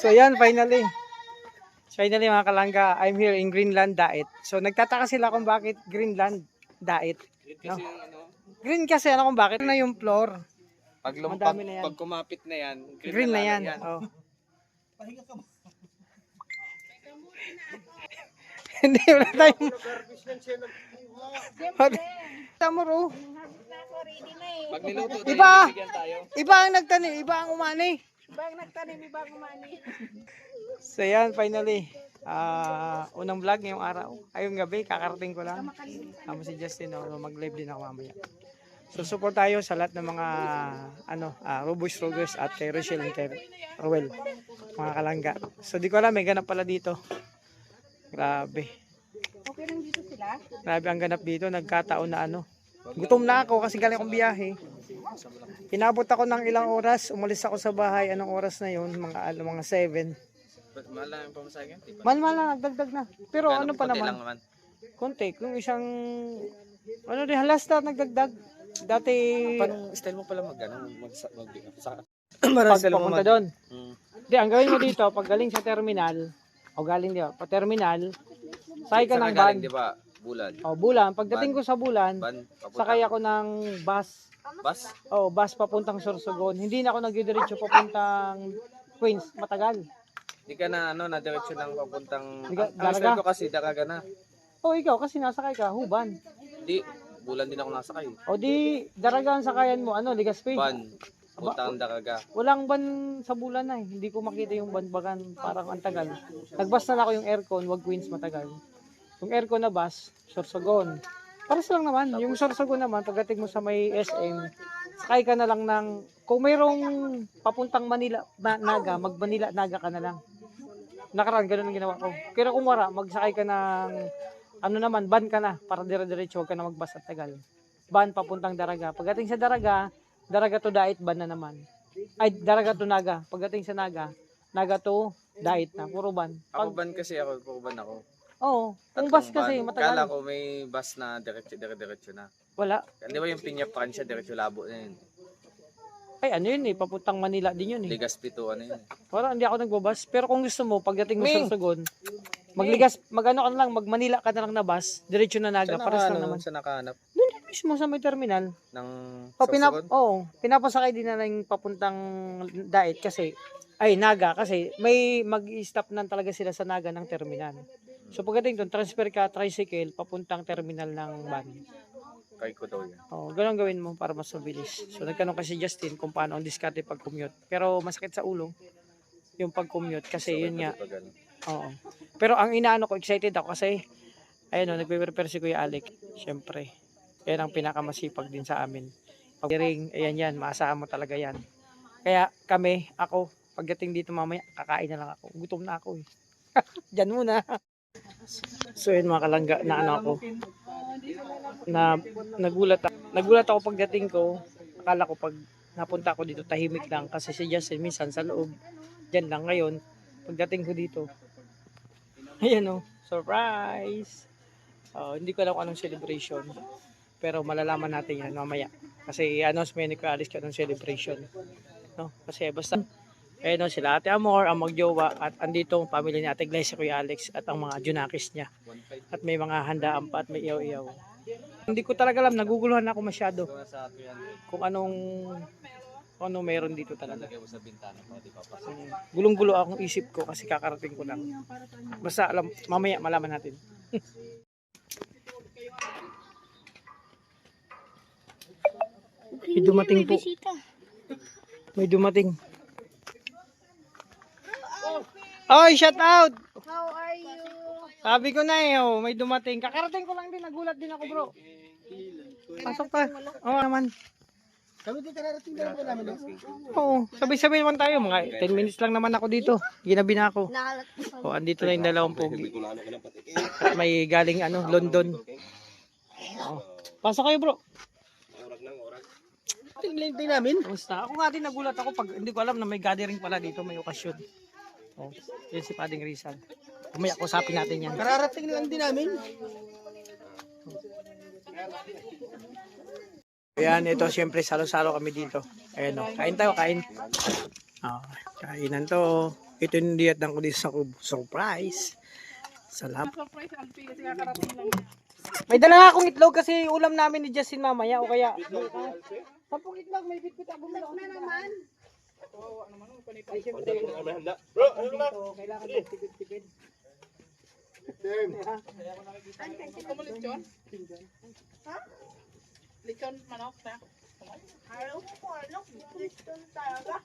So yan, finally. Finally mga kalangga, I'm here in Greenland Daet. So nagtataka sila kung bakit Greenland Daet. No? Green kasi ano kung bakit na yung floor. Pag kumapit na yan, green na yan. Oh. Hindi wala tayong Tamuro. Pag niluto, Iba ang nagtanim, iba ang umani. So yan, finally. Unang vlog ngayong araw. Ayong gabi, kakarating ko lang. Tama si Justin, mag-live din ako mamaya. So support tayo sa lahat ng mga Roboys Rogers at kay Rochelle and kay Rowell, mga kalangga. So di ko alam, may ganap pala dito. Grabe. Okay lang dito sila? Grabe ang ganap dito, nagkataon na gutom na ako kasi galing akong biyahe. Inabot ako ng ilang oras, umalis ako sa bahay, anong oras na yun? Mga 7. mahal lang yung pamasahe. Mahal na, nagdagdag na. Pero ano pa naman? naman. Konti, kung isang din halas na nagdagdag. Dati Paano style mo pala papunta doon. Hindi, ang gawin mo dito, pag galing sa terminal, o galing diba, pa terminal, sakay ka ng van. Di ba? Bulan. O, Bulan. Pagdating ko sa Bulan, sakay ako ng bus. Bus? O, bus papuntang Sorsogon. Hindi na ako nagdidiretso papuntang Queens. Matagal. Di ka na na-diretso ng papuntang... Daraga? Ang style ko kasi, Daraga na. O, ikaw, kasi nasakay ka, Huban. Di, Bulan din ako nasakay. O, di, Daraga ang sakayan mo, Legazpi. Ban, puntang Daraga. Walang ban sa Bulan na eh. Hindi ko makita yung ban-bagan, parang ang tagal. Nagbas na ako yung aircon, wag Queens matagal. Yung aircon na bus, Sorsogon. Paras lang naman. Yung Sorsogon naman, pagdating mo sa may SM, sakay ka na lang ng, kung mayroong papuntang Manila, Naga, mag-Manila, Naga ka na lang. Nakaraan, ganun ang ginawa ko. Pero kung wala, magsakay ka ng, ban ka na, para dire-diretso, huwag ka na magbas at tagal. Ban papuntang Daraga. Pagdating sa Daraga, Daraga to Daet, ban na naman. Ay, Daraga to Naga. Pagdating sa Naga, Naga to Daet na, puro ban. Ako ban kasi ako, puro ban ako. Oo, kung bus kasi, matagal. Kala ko may bus na diretso na. Wala. Di ba yung Piña Francia, diretso Labo na yun? Ay, yun papuntang Manila din yun eh. Legazpi to, yun? Parang hindi ako nagbabas. Pero kung gusto mo, pagdating mo sa Sorsogon, mag-Manila ka na lang na bus, diretso na Naga, paras lang naman. Saan nakahanap? Doon mismo sa may terminal. Ng Sorsogon? Pinapasakay din na lang papuntang Daet kasi, Naga, kasi may mag-stop na talaga sila sa Naga ng terminal. So pagdating doon, transfer ka tricycle papuntang terminal ng van. Kay ko daw yan. Ganun gawin mo para mas mabilis. So nagtanong kasi Justin kung paano ang diskarte pag commute. Pero masakit sa ulo yung pag commute kasi yun nga. Oo. Pero ang inaano ko, excited ako kasi nagpe-prepare si Kuya Alec. Syempre. Yan ang pinakamasipag din sa amin. Pag ring, ayan, maasahan mo talaga yan. Kaya ako, pagdating dito mamaya, kakain na lang ako. Gutom na ako eh. Diyan muna. So yun mga kalangga na nagulat ako pagdating ko. Akala ko pag napunta ako dito tahimik lang kasi si Justin minsan sa loob diyan lang. Ngayon pagdating ko dito, ayan surprise. Hindi ko alam kung anong celebration, pero malalaman natin yan mamaya kasi announcement ni Kuya Alice anong celebration, kasi basta sila Ate Amor, ang magjowa, at andito ang pamilya ni Ate Glesia, Kuya Alex, at ang mga junakis niya. At may mga handaan pa at may iyaw-iyaw. Hindi ko talaga alam, naguguluhan ako masyado. Kung anong meron dito talaga. Gulong-gulo akong isip ko kasi kakarating ko lang. Basta mamaya malaman natin. May dumating po. May dumating. Oy, shout out! How are you? Sabi ko na may dumating. Kakarating ko lang din, nagulat din ako, bro. Pasok pa. Naman. Kami din kararating na naman namin. Oo, sabay-sabay naman tayo. Mga 10 minutes lang naman ako dito. Ginabi na ako. Andito na yung dalawang pogi. At may galing London. Pasok kayo, bro. Tingnan namin. Basta ako nga din nagulat ako pag hindi ko alam na may gathering pala dito, may okasyon. Yun si Pading Rizal. Mamaya kusapin natin yan. Kararating lang din namin. Ayan, ito siyempre salo-salo kami dito. Ayan o, kain tayo, kain. Kainan to. Ito yung diyatan ko dito sa Kubo. Surprise! Salap. Surprise, Alpi, kasi kakarating lang. May dala nga akong itlog kasi ulam namin ni Justin mamaya o kaya. Sampung itlog, may bitbit ako muna. Na naman. Ay, siyempre. Kailangan magtigid-tigid. Kumulit yun? Ha? Lechon manok na? Ayaw ko, manok. Lechon talaga.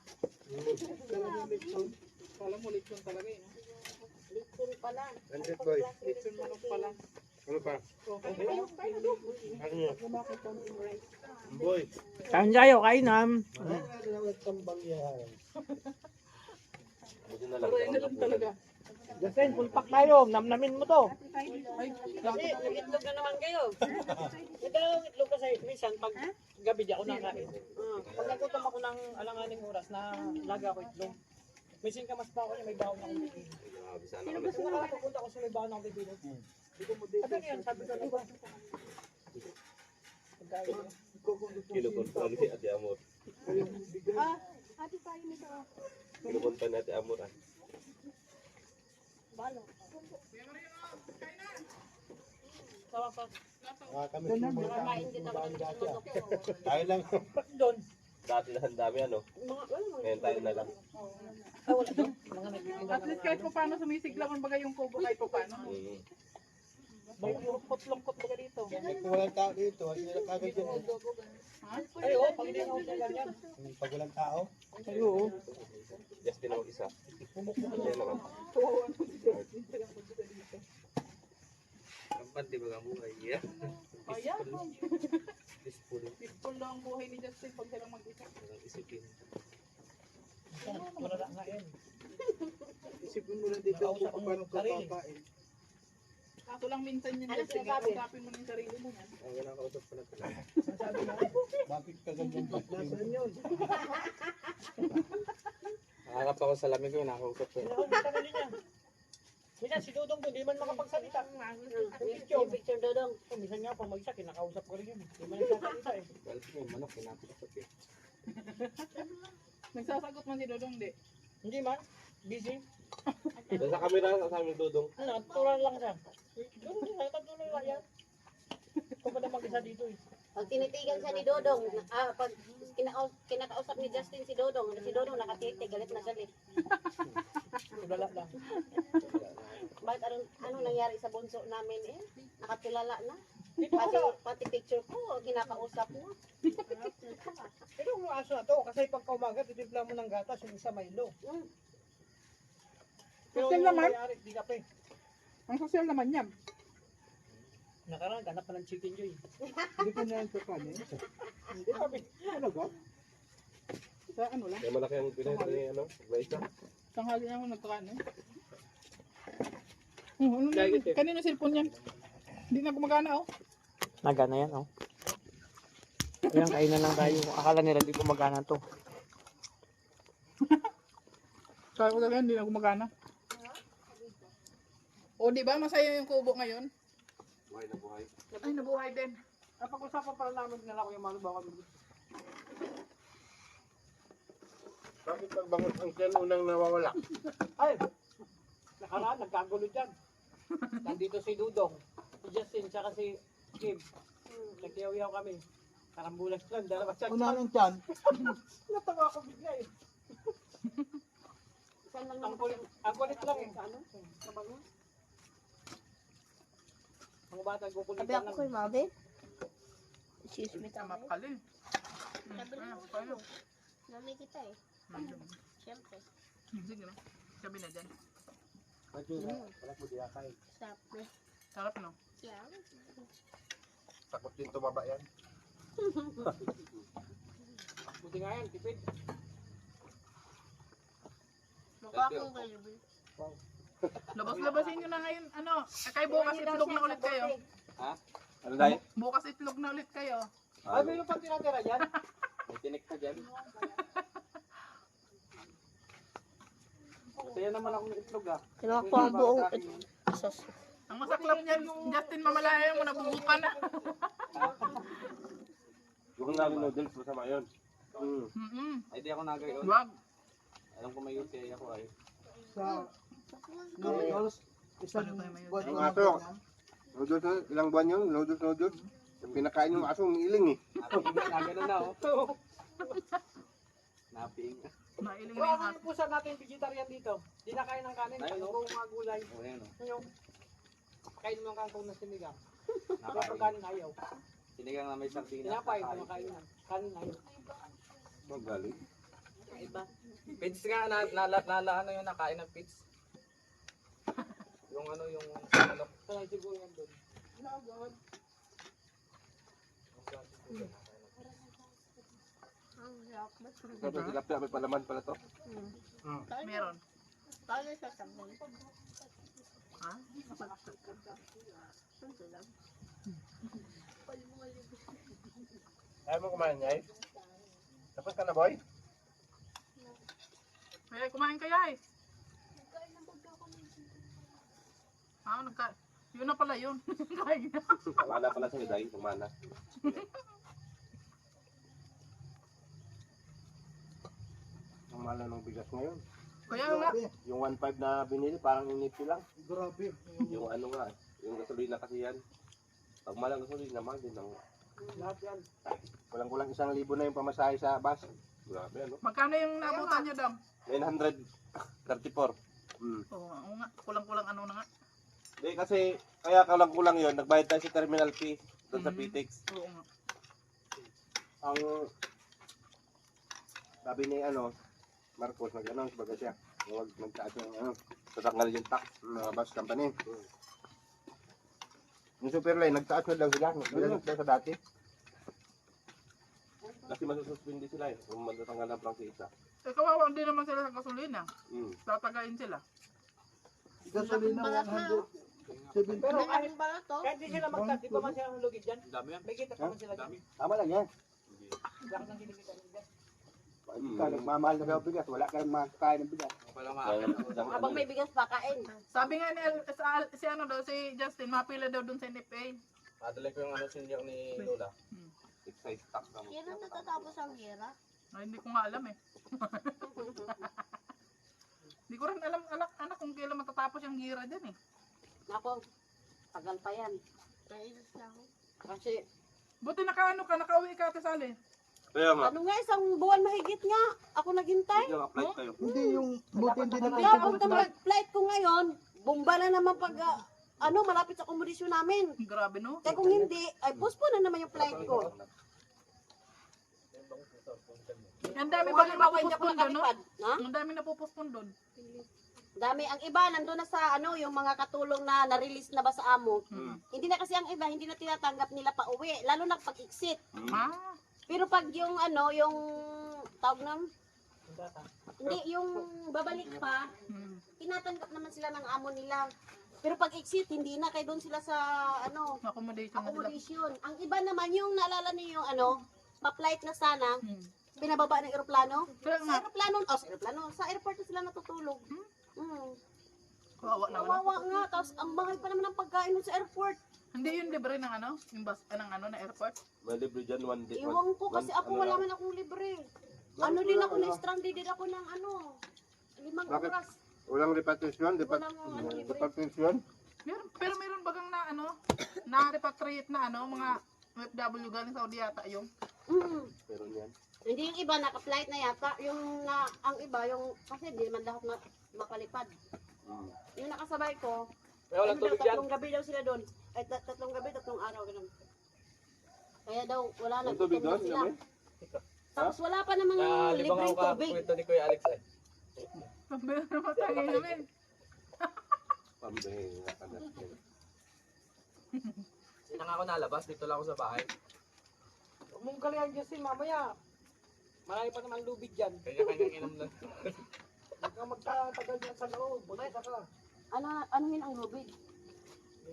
Kala mo lechon talaga eh. Lechon pala. Lechon manok pala. Ano pa? Kain tayo, kain nam. Pero yun na lang talaga. Justin, full pack tayo. Namnamin mo to. Ay, Kasi itlog na naman kayo. Ito yung itlog kasi minsan pag gabi di ako nakain. Pag nagutom ako ng alanganing oras na laga ako itlog. Minsan kamas pa ako niya, may bawang akong pipino. Sino gusto mo pupunta ko sa may bawang akong pipino? Sabi ko yan, sabi ko diba? Kilo kon pa ni Ate Amor. ate tayo nito. Kilo kon pa ni Ate Amor. Sawa pa. Kami tayo lang. Doon. Dati na ang dami ano. Ngayon tayo na lang. Ah, wala doon. Mga nagtitinda At least kahit pa paano sumisigla man bagay yung kubo kahit pa paano. lungkot-lungkot ba dito? Kung walang tao dito, hindi na kagad yan. Ay, oo, pag hindi na ako ganyan. Pag walang tao, Ay, oo. Just din ako isa. Kaya naman. Kampan, di ba ang buhay? Yeah. Ayan. Peaceful. Peaceful lang ang buhay ni Justin pag silang mag-isa. Walang isipin. Marala nga yan. isipin mo na dito Nakausap kung mo paano yung ka sarili. kakain. Kaso lang minsan yun Ano Justin, sinasabi? kausapin mo na yung sarili mo yan. Ang kinakausap ko na talaga. Sabi mo, Bakit ka ganyan? nasaan yun? Nakakap ako sa lamig ko, nakakausap ko. Nakakita ka niya. Minsan si Dodong doon, di man makapagsalita. Picture Dodong. Minsan nga pag mag-isa, kinakausap ko rin yun. Di man nagsasalita eh. Well, yung manok, kinakausap eh. Nagsasagot man si Dodong, di. Hindi man, busy. Doon sa camera sa aming dudong. Nakatulan lang siya. Doon siya, nakatulan lang yan. Ikaw pa na mag-isa dito eh. Pag tinitigan siya ni Dodong, pag kinakausap ni Justin si Dodong nakatitig, galit na galit. Tulala lang. Bakit anong nangyari sa bunso namin eh? Nakatulala na. Dito ko sa... Pati picture ko, kinakausap mo. Pero yung aso na to, kasi pagka umaga, titimpla mo ng gatas, yung isa Milo. Pero Social yung naman. may-ari, di kape. Ang social naman yan. Nakaraan, ganap pa ng chicken joy. Hindi ka na yung kakanin. Hindi kami. Talaga? Sa ano lang. Kaya malaki ang pinahit ni ano, may isa. Tanghali na ako nagkakaan eh. Ano na yun? Kanino cellphone yan? Hindi na gumagana oh. Nagana yan, oh. Ayan, kainan lang tayo. Akala nila di gumagana to. Sabi ko talaga, hindi na gumagana. O di ba masaya yung kubo ngayon? Buhay na buhay. Ay, nabuhay din. Napag-usapan pala namin nila ko yung mga baka. Bakit pagbangon ang tiyan unang nawawala? Ay! Nakaraan, nagkagulo dyan. Nandito si Dudong, si Justin, tsaka si Kim. Nagkiyaw-yaw kami. Karambulas lang, dalawa siya. Una ng tiyan. Natawa ako bigla eh. Ang kulit lang eh. Ano? Mga bata, kukulit Sabi lang. ako kay Mabe. Excuse me, Tama tama. pala eh. Paano? Nami kita eh. Siyempre. Sige na. Sabi na dyan. Wala mo di kakain. Stop na. Sarap no? Yeah. Takot din tumaba yan. Buti nga yan, tipid. Mukha akong galibi. Labas-labasin nyo na ngayon. Ano? Kay bukas itlog na ulit kayo. Ano dahil? Bukas itlog na ulit kayo. Ay, mayroon pang tinatira dyan. May tinik ka dyan. Masaya naman akong itlog ah. Kinuha ko ang buong sos. Ang masaklap niyan, Justin, mamalayan mo, nabubukan na. Yung namin noodles, masama yun. Ay, di ako nagayon. Wag. Alam ko may UTI ako ay. Ang aso. Noodles na, ilang buwan yun? Noodles. Yung pinakain yung aso, umiiling eh. Nagano na oh. Napiing. Nailing Kung na ako yung yung pusa natin vegetarian dito, di na kain ng kanin, Ayun, puro mga gulay. Oh, yan oh. Yung kain mo ng kangkong na sinigang. Pero pag Nakain. kanin ayaw. Sinigang na may sardinas. Tinapay, Nakain. kumakain na. Kanin ayaw. Magaling. Iba. Pits nga, ano yung nakain ng pits. Yung ano, yung manok. Kaya siguro yan doon. Sabi, tilapia, may palaman pala to. meron. Ha? Ayaw mo kumain niya eh? Tapos ka na, boy? Kaya kumain kaya eh. Ah, yun na pala yun. Kain na. Wala pala sa hiday, kumana. Ang mahal na ng bigas ngayon. Kaya nga. Yung 1.5 na binili, parang inipsi lang. Grabe. Yung ano nga, yung gasolina kasi yan. Pag malang gasolina, mahal din ang Lahat yan. Kulang-kulang 1,000 na yung pamasahe sa bus. grabe ano. Magkano yung nabutan nyo, Dam? 934. Oo nga. Kulang-kulang ano na nga. Hindi kasi, kaya kulang-kulang yun, nagbayad tayo sa terminal fee doon sa PTEX. Oo nga. Ang sabi ni Marcos, nag-announce baga siya. Huwag magtaas ng Tatanggal yung tax. mga bus company. Yung Superline, nagtaas na daw sila. Nagtaas sila sa dati. Kasi masususpindi sila eh, kung matatanggal ng prangkisa. Eh, kawawa din naman sila sa gasolina. Mm. Tatagain sila. Pero kahit, Balat to. kahit di sila magtas, di pa man sila hulugid dyan. Dami yan. May kita pa man sila dyan. Tama lang yan. Lahat ng kinikita nila dyan. Nagmamahal na daw bigas. Wala kang makakain ng bigas. Wala Kaya, makakain. Habang may bigas pa, kain. Sabi nga ni si ano daw, si Justin, mapila daw dun sa NFA. Padala ko yung ano senior ni Lola. excise tax na mo. Yan ang natatapos ang gira. Ay, hindi ko nga alam eh. Hindi ko rin alam, anak kung kailan matatapos yung gira dyan eh. Ako, tagal pa yan. Kasi, Buti nakauwi ka, Ate Sally. Kaya nga, ano nga, isang buwan mahigit nga. Ako naghintay. hindi apply kayo. Hindi yung buti hindi na Kaya ang flight ko ngayon, bomba na naman pag, malapit sa akomodisyon namin. Grabe no? Kaya kung hindi, ay postpone na naman yung flight ko. Ang dami Kung ba halimbawa hindi ako napupuspon doon, no? nakalipad, ha? Ang dami napupuspon doon. Dami. Ang iba, nandun na sa yung mga katulong na na-release na ba sa amo. Hindi na kasi ang iba, hindi na tinatanggap nila pa uwi. Lalo na pag exit. Ah, Pero pag yung yung tawag ng, hindi, yung babalik pa, tinatanggap naman sila ng amo nila. Pero pag exit, hindi na. Kaya doon sila sa, accommodation na sila. accommodation. Ang iba naman, yung naalala niyo yung pa-flight na sana, pinababa ng eroplano. Kaya nga, Sa airport na sila natutulog. kawawa naman. Kawawa nga, tapos ang mahal pa naman ng pagkain dun sa airport. Hindi yun libre ng yung bus, na airport. May libre dyan one day. Iwan ko kasi ako wala man akong libre. Ano din ako, na-stranded din ako ng 5 Bakit? oras. Walang repatriation? Walang libre. Repatriation? Pero meron bagang na repatriate na mga OFW galing Saudi yata yung. Pero yan. Hindi yung iba, naka-flight na yata. Ang iba, kasi hindi naman lahat mapalipad. Yung nakasabay ko, May walang tubig dyan. 3 gabi daw sila doon. Ay, 3 gabi, 3 araw, ganun. Kaya daw, wala na. May tubig gutom na doon? sila. Dami? Tapos wala pa namang Nalibang libreng ako tubig. kwento ni Kuya Alex eh. Meron naman tayo namin. Pambahinga ka na. Hindi na nga ako nalabas. Dito lang ako sa bahay. Huwag mong kalihan Justin, mamaya. Marami pa naman lubid dyan. Kanya-kanyang inom lang. Huwag kang magtatagal dyan sa loob. Bunay ka ka. Anuhin ang lubid.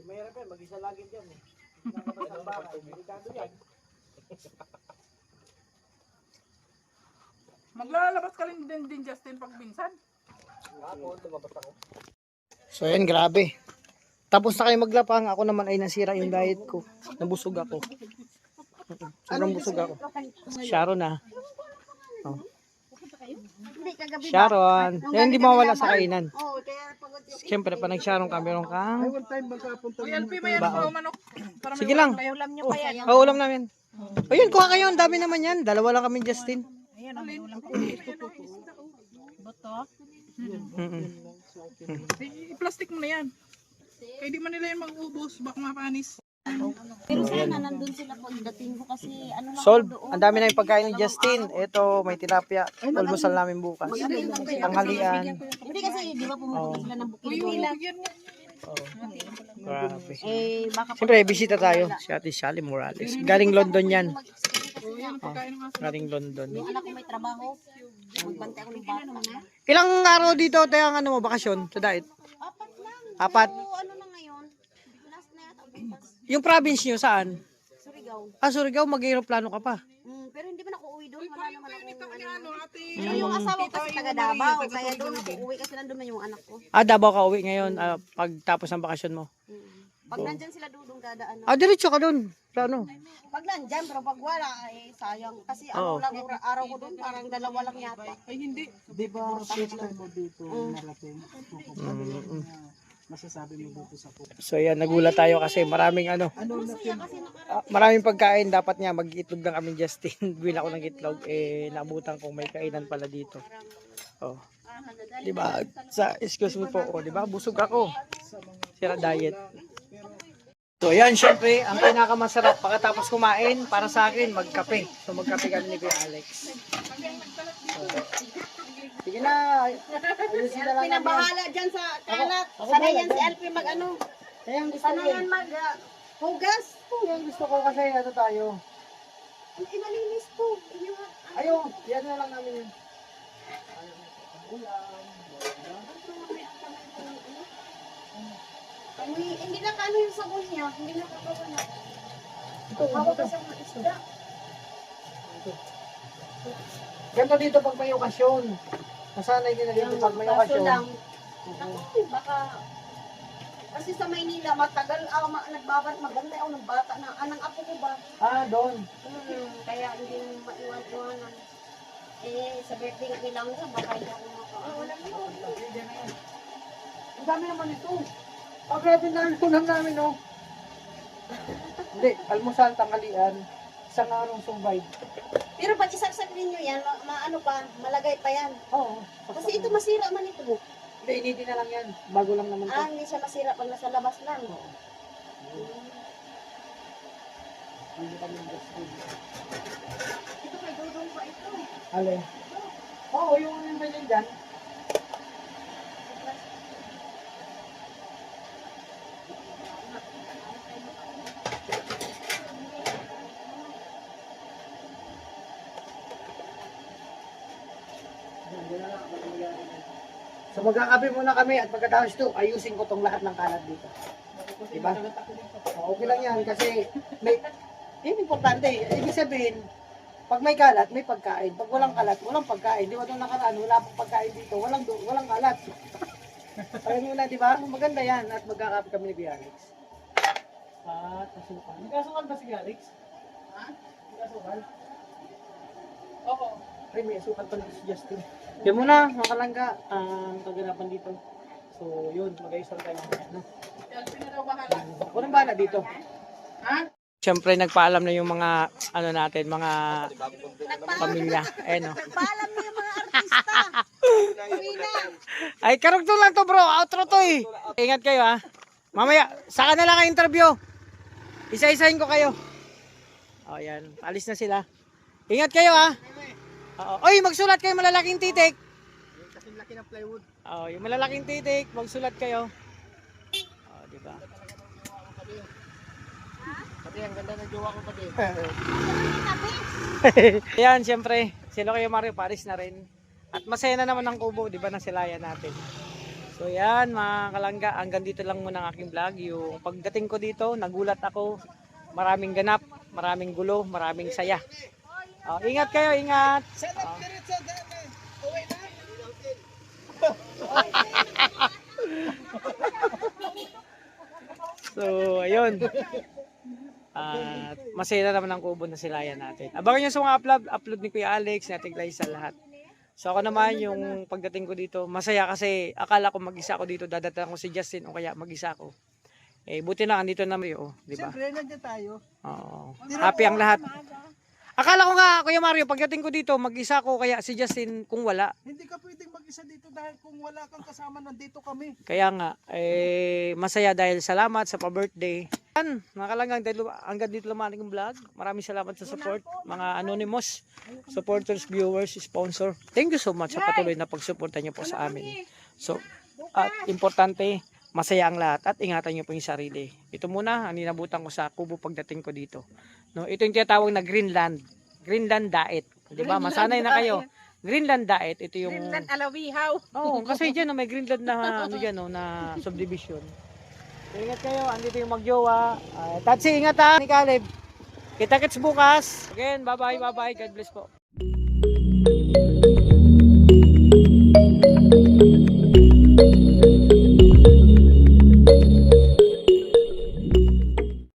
Mayroon pa, mag-isa lagi dyan eh. Nakabas ng bahay. Delikado yan. Maglalabas ka rin din Justin pag minsan. Ako, tumabas ako. So yan, grabe. Tapos na kayo maglapang, ako naman ay nasira yung diet ko. Nabusog ako. Sobrang busog ako. Sharon na. Oh. Hindi, kagabi ba? Sharon. Yan hindi mawala sa kainan. Oo, kaya pagod yung Siyempre, pa nag-Sharon ka, meron kang One time magkapunta Uy, Alpi, may ano baon. pa manok. Para may Sige lang. May ulam nyo pa yan. Oh, ulam namin. Ayun, kuha kayo. Ang dami naman yan. Dalawa lang kami, Justin. Ayan, may ulam pa. Boto? Mm-mm. I-plastic mo na yan. Kaya di man nila yan mag-ubos. Baka mapanis. Pero sana nandun sila pagdating ko kasi ano lang Solve. doon. Ang dami na yung pagkain ni Justin. Ito, may tilapia. Almusal namin bukas. Tanghalian. Hindi kasi di ba pumupunta sila ng bukid doon. Bigyan mo. Grabe. Eh baka Siyempre, bisita tayo. Si Ate Sally Morales. Galing London yan. Yan, pagkain ng aso. Galing London. yung anak ko may trabaho. Magbantay ako ng bata na. Ilang araw dito tayo ang ano mo, bakasyon sa diet? Apat lang. Apat. So ano na ngayon? Last na yata bukas. Yung province nyo, saan? Surigao. Ah, Surigao, mag-aeroplano ka pa. Pero hindi man ako uwi doon. Wala naman ako. Ano, ate? Pero yung asawa ko kasi taga Davao. Kaya doon ako uwi kasi nandun na yung anak ko. Ah, Davao ka uwi ngayon, pagtapos ng bakasyon mo. Pag nandyan sila dudong dadaan. Ah, diretso ka doon. Plano. Pag nandyan, pero pag wala, eh sayang. Kasi Oo. ano lang, araw ko doon, parang dalawa lang yata. Ay, hindi. Di ba first time mo dito narating? Masasabi mo dito sa po. So yan, nagulat tayo kasi maraming ano, Masaya kasi maraming pagkain. Dapat nga mag-itlog lang kami, Justin. Buwin ako ng itlog. Eh, naabutan kong may kainan pala dito. Oh. Di ba? Excuse me po. Oh, di ba? Busog ako. Sira diet. So yan, syempre, ang pinakamasarap pagkatapos kumain, para sa akin, magkape. So magkape kami ni Kuya Alex. So, sige na. Ayusin na lang namin. pinabahala dyan sa kalat. Sanay yan si Alpi mag ano. Kaya ang gusto Sanay ko. yan mag hugas. Kaya ang gusto ko kasi ano tayo. Ay, malinis po. Ayun, yan na lang namin yun. Hindi na kaano yung sabon niya. Hindi na kakawala. Hawak kasi ang isda. Ganto dito pag may okasyon. Nasanay din na dito pag may Kaso okasyon. lang, ako, baka, kasi sa Maynila, matagal ako nagbabant, maganda ako ng bata na, anang apo ko ba? Ah, doon. Kaya hindi mo maiwan-iwanan. Eh, sa birthday ko kailangan ko, baka hindi ako Ang dami naman ito. Ah, grabe na ulam namin, oh. Hindi, almusal, tanghalian, isang araw survive. Pero pag isaksak ninyo yan, maano pa, malagay pa yan. Oo. Kasi ito masira man ito. Hindi, initin na lang yan. Bago lang naman to. Hindi siya masira pag nasa labas lang. Hindi kami just food. Ito kay Dudong pa ito. Alin? Oo, yung ganyan dyan. So magkakape muna kami at pagkatapos ito, ayusin ko tong lahat ng kalat dito. Diba? Okay lang yan kasi may, yun importante. Ibig sabihin, pag may kalat, may pagkain. Pag walang kalat, walang pagkain. Di ba itong nakaraan, wala pang pagkain dito, walang kalat. Kaya muna, di ba? Maganda yan at magkakape kami ni Kuya Alex. At asukal. May kasukal ba si Kuya Alex? Ha? May kasukal? Oo. Ay, may asukal pa si Justin. Yan muna, mga kalangga, ang kaganapan dito. So, yun, mag-ayos lang tayo. No? Alpi na daw bahala. Walang bala dito. Ha? Siyempre, nagpaalam na yung mga, ano natin, mga pamilya. Ayun, no? Paalam niyo yung mga artista. Ay, karugtong lang to, bro. Outro to, eh. Ingat kayo, ha. Mamaya, saka na lang ang interview. Isa-isahin ko kayo. O, yan. Alis na sila. Ingat kayo, ha. Oo. Oy, magsulat kayo malalaking titik. Yung kasing laki ng plywood. Oh, yung malalaking titik, magsulat kayo. Oh, di ba? Pati ang ganda ng jowa ko pati. Yan, siyempre, sino kayo Mario Paris na rin. At masaya na naman ang kubo, di ba, na silayan natin. So yan, mga kalangga, hanggang dito lang muna ang aking vlog. Yung pagdating ko dito, nagulat ako. Maraming ganap, maraming gulo, maraming saya. Oh, ingat kayo, ingat. So, ayun. At masaya na naman ang kubo na silayan natin. Abangan nyo sa mga upload ni Kuya Alex, ni Ate Glyce sa lahat. So ako naman, yung pagdating ko dito, masaya kasi akala ko mag-isa ako dito, dadating ko si Justin o kaya mag-isa ako. Eh, buti na, andito na Mario, di ba? Siyempre, nandiyan tayo. Oo. Happy ang lahat. Akala ko nga, Kuya Mario, pagdating ko dito, mag-isa ko, kaya si Justin kung wala. Hindi ka pwedeng mag-isa dito dahil kung wala kang kasama, nandito kami. Kaya nga, masaya dahil salamat sa pa-birthday. Yan, nakalanggang hanggang dito lang ang vlog. Maraming salamat sa support, mga anonymous supporters, viewers, sponsor. Thank you so much sa patuloy na pagsuporta niyo po sa amin. So, at importante, masaya ang lahat at ingatan niyo po yung sarili. Ito muna, ang ninabutan ko sa kubo pagdating ko dito. No, ito yung tinatawag na Greenland diet. 'Di ba? Masanay na kayo. Greenland diet, ito yung Greenland alawihaw. Oo, kasi diyan may Greenland na ano diyan no, na subdivision. So, ingat kayo, andito yung magjowa. Tatsi, ingat ha, ni Caleb. Kita-kits bukas. Again, bye-bye. God bless po.